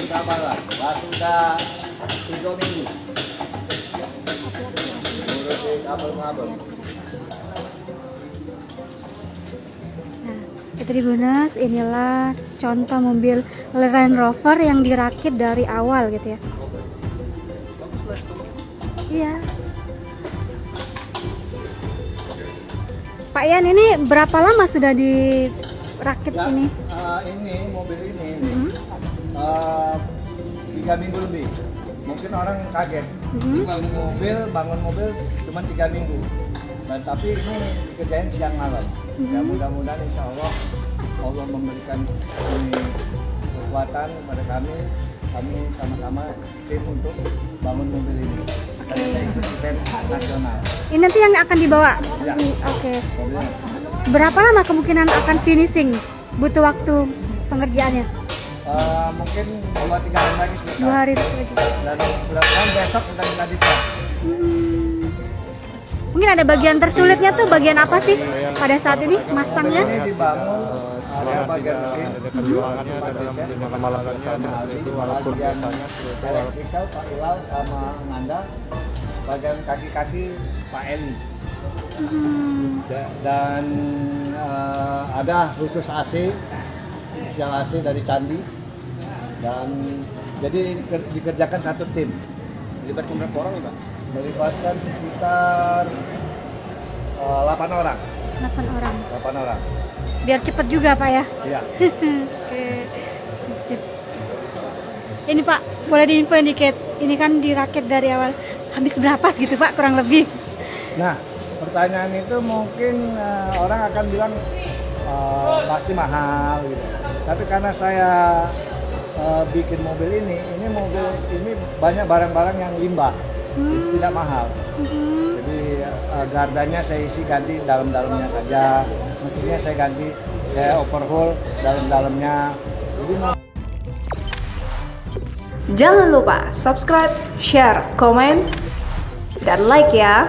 Berapa lah? Sudah 3 minggu. Ngurusin kabel-kabel. Nah, Tribuners, inilah contoh mobil Land Rover yang dirakit dari awal gitu ya. Iya. Pak Yan, ini berapa lama sudah dirakit Ya, ini? Ini mobil ini 3 minggu lebih. Mungkin orang kaget. Bangun mobil cuma 3 minggu. Dan tapi ini kerjain siang malam. Ya mudah-mudahan insya Allah memberikan ini kekuatan kepada kami sama-sama tim untuk bangun mobil ini. Tadi saya ikut event nasional. Ini nanti yang akan dibawa? Ya. Oke. Mobilnya. Berapa lama kemungkinan akan finishing? Butuh waktu pengerjaannya? Mungkin 2-3 hari lagi selesai. 2 hari lagi. Dan mudah-mudahan besok sudah bisa dicat. Mungkin ada bagian tersulitnya tuh bagian apa sih pada saat ini masangnya? Ini dibangun area bagian mesin, perjuangannya dalam malangan sana itu walaupun biasanya elektrikal Pak Ilal sama Nanda, bagian kaki-kaki Pak Eli. Dan ada khusus AC, spesial AC dari Candi. Dan jadi dikerjakan satu tim. Melibatkan berapa orang ya Pak? Melibatkan sekitar 8 orang. 8 orang. 8 orang. Biar cepet juga Pak ya? Iya. Oke, sip. Ini Pak, boleh diinfoin dikit. Ini kan dirakit dari awal. Habis berapa gitu Pak, kurang lebih? Nah, pertanyaan itu mungkin orang akan bilang pasti mahal gitu. Tapi karena saya bikin mobil ini banyak barang-barang yang limbah, jadi tidak mahal. Jadi gardanya saya isi ganti dalam-dalamnya saja, mesinnya saya ganti, saya overhaul dalam-dalamnya. Jadi Jangan lupa subscribe, share, komen, dan like ya.